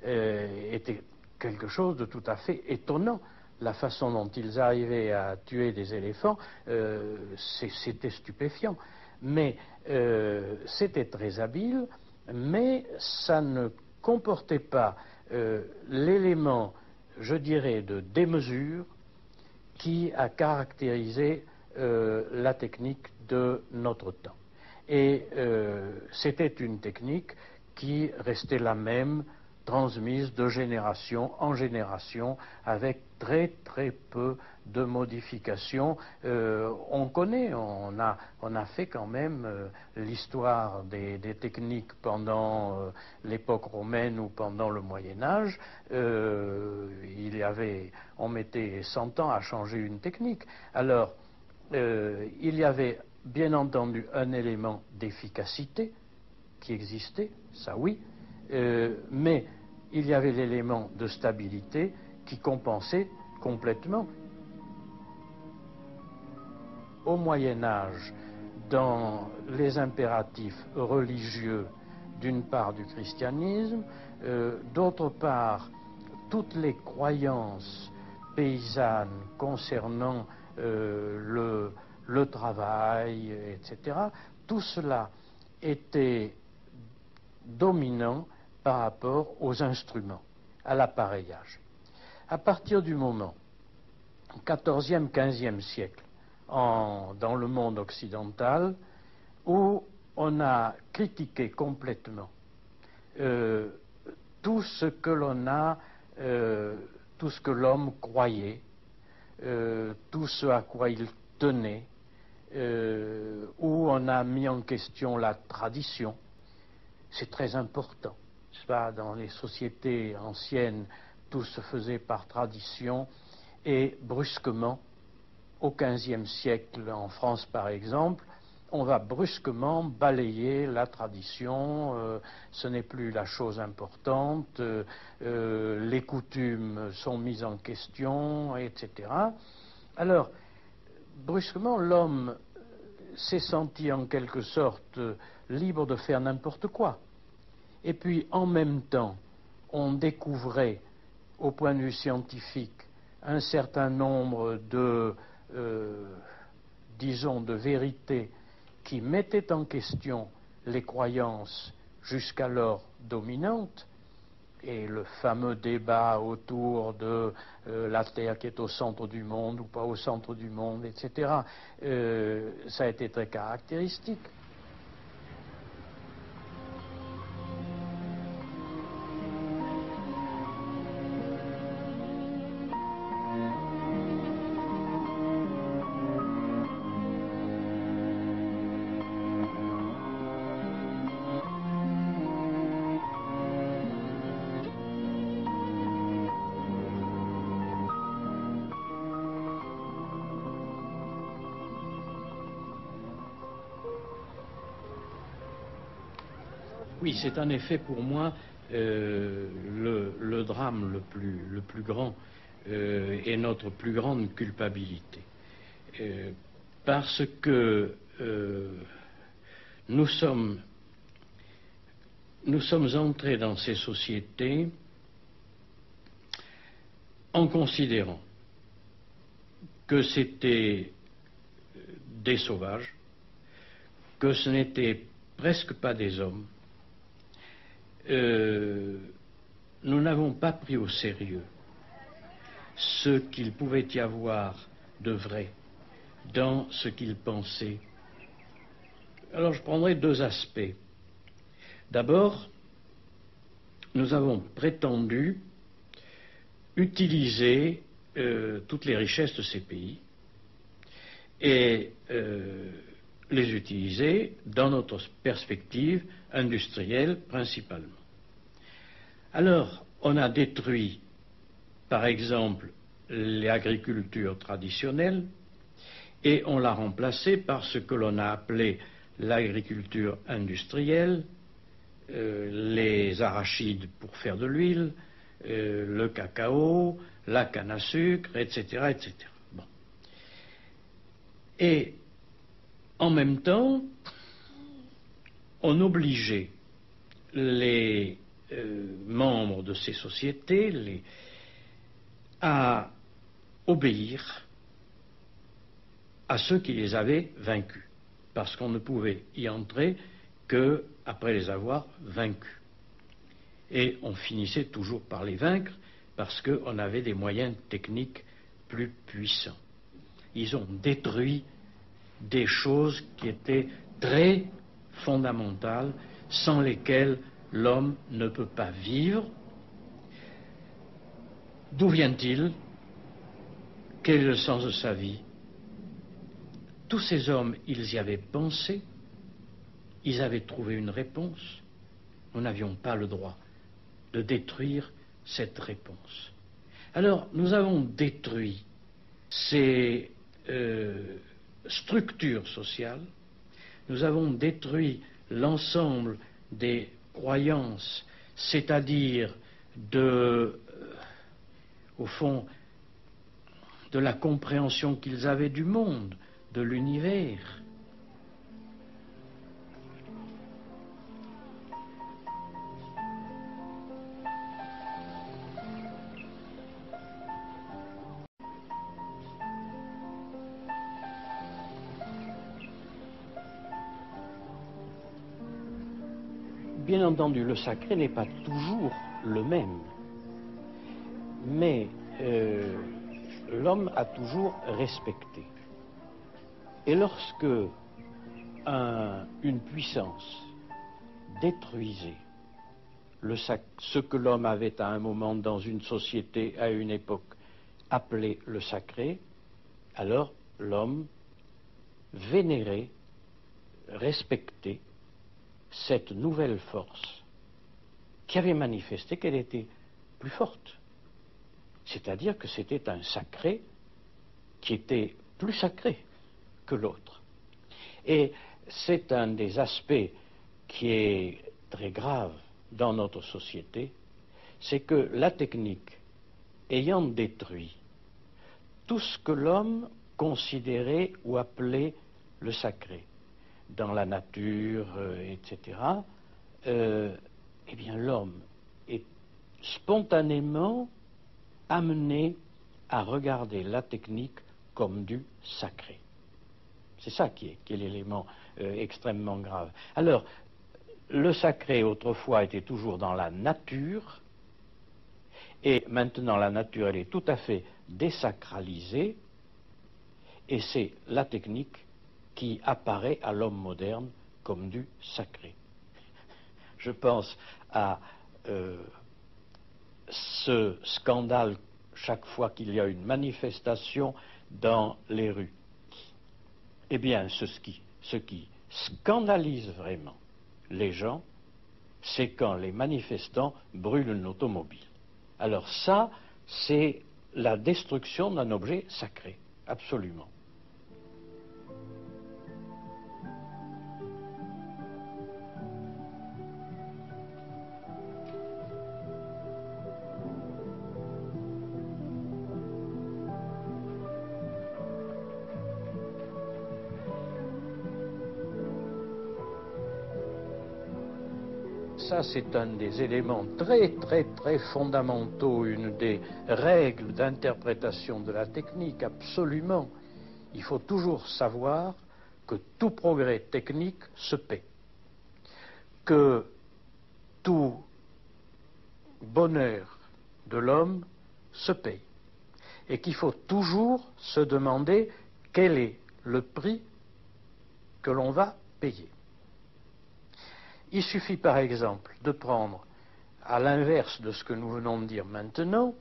était quelque chose de tout à fait étonnant. La façon dont ils arrivaient à tuer des éléphants, c'était stupéfiant. Mais c'était très habile, mais ça ne comportait pas l'élément, je dirais, de démesure qui a caractérisé la technique de notre temps. Et c'était une technique qui restait la même, transmise de génération en génération, avec très très peu de modifications. On connaît, on a fait quand même l'histoire des techniques pendant l'époque romaine ou pendant le Moyen-Âge. On mettait 100 ans à changer une technique. Alors, il y avait bien entendu un élément d'efficacité qui existait, ça oui, mais il y avait l'élément de stabilité qui compensait complètement. Au Moyen-Âge, dans les impératifs religieux, d'une part du christianisme, d'autre part, toutes les croyances paysannes concernant le travail, etc., tout cela était dominant par rapport aux instruments, à l'appareillage. À partir du moment, XIVe, XVe siècle, dans le monde occidental, où on a critiqué complètement tout ce que l'homme croyait, tout ce à quoi il tenait, où on a mis en question la tradition. C'est très important. Dans les sociétés anciennes, tout se faisait par tradition, et brusquement, au XVe siècle, en France par exemple, on va brusquement balayer la tradition, ce n'est plus la chose importante, les coutumes sont mises en question, etc. Alors, brusquement, l'homme s'est senti en quelque sorte libre de faire n'importe quoi. Et puis, en même temps, on découvrait, au point de vue scientifique, un certain nombre disons, de vérités qui mettaient en question les croyances jusqu'alors dominantes, et le fameux débat autour de la Terre qui est au centre du monde ou pas au centre du monde, etc., ça a été très caractéristique. Oui, c'est en effet pour moi le drame le plus grand et notre plus grande culpabilité. Parce que nous sommes entrés dans ces sociétés en considérant que c'était des sauvages, que ce n'était presque pas des hommes. Nous n'avons pas pris au sérieux ce qu'il pouvait y avoir de vrai dans ce qu'ils pensaient. Alors je prendrai deux aspects. D'abord, nous avons prétendu utiliser toutes les richesses de ces pays et les utiliser dans notre perspective industrielle principalement. Alors, on a détruit, par exemple, l'agriculture traditionnelle et on l'a remplacée par ce que l'on a appelé l'agriculture industrielle, les arachides pour faire de l'huile, le cacao, la canne à sucre, etc., etc. Bon. Et en même temps, on obligeait les membres de ces sociétés à obéir à ceux qui les avaient vaincus, parce qu'on ne pouvait y entrer qu'après les avoir vaincus. Et on finissait toujours par les vaincre parce qu'on avait des moyens techniques plus puissants. Ils ont détruit des choses qui étaient très fondamentales, sans lesquelles l'homme ne peut pas vivre. D'où vient-il? Quel est le sens de sa vie? Tous ces hommes, ils y avaient pensé, ils avaient trouvé une réponse. Nous n'avions pas le droit de détruire cette réponse. Alors, nous avons détruit ces structures sociales, nous avons détruit l'ensemble des croyances, c'est-à-dire au fond, de la compréhension qu'ils avaient du monde, de l'univers. Bien entendu, le sacré n'est pas toujours le même, mais l'homme a toujours respecté. Et lorsque une puissance détruisait ce que l'homme avait à un moment dans une société, à une époque, appelé le sacré, alors l'homme vénérait, respectait cette nouvelle force qui avait manifesté qu'elle était plus forte. C'est-à-dire que c'était un sacré qui était plus sacré que l'autre. Et c'est un des aspects qui est très grave dans notre société, c'est que la technique, ayant détruit tout ce que l'homme considérait ou appelait le sacré, dans la nature, etc., eh bien l'homme est spontanément amené à regarder la technique comme du sacré. C'est ça qui est l'élément extrêmement grave. Alors, le sacré autrefois était toujours dans la nature, et maintenant la nature elle est tout à fait désacralisée, et c'est la technique qui apparaît à l'homme moderne comme du sacré. Je pense à ce scandale chaque fois qu'il y a une manifestation dans les rues. Eh bien, ce qui scandalise vraiment les gens, c'est quand les manifestants brûlent une automobile. Alors ça, c'est la destruction d'un objet sacré, absolument. Ça, c'est un des éléments très, très, très fondamentaux, une des règles d'interprétation de la technique, absolument. Il faut toujours savoir que tout progrès technique se paie, que tout bonheur de l'homme se paye, et qu'il faut toujours se demander quel est le prix que l'on va payer. Il suffit par exemple de prendre, à l'inverse de ce que nous venons de dire maintenant,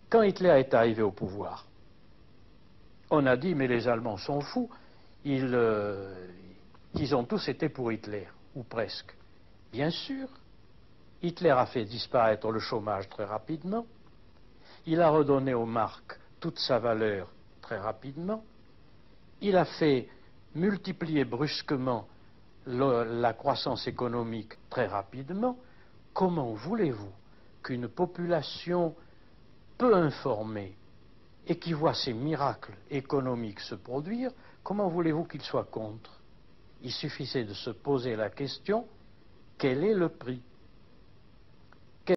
quand Hitler est arrivé au pouvoir, on a dit mais les Allemands sont fous, ils ont tous été pour Hitler, ou presque. Bien sûr, Hitler a fait disparaître le chômage très rapidement, il a redonné aux marques toute sa valeur très rapidement, il a fait multiplier brusquement la croissance économique très rapidement. Comment voulez-vous qu'une population peu informée et qui voit ces miracles économiques se produire, comment voulez-vous qu'il soit contre? Il suffisait de se poser la question, quel est le prix?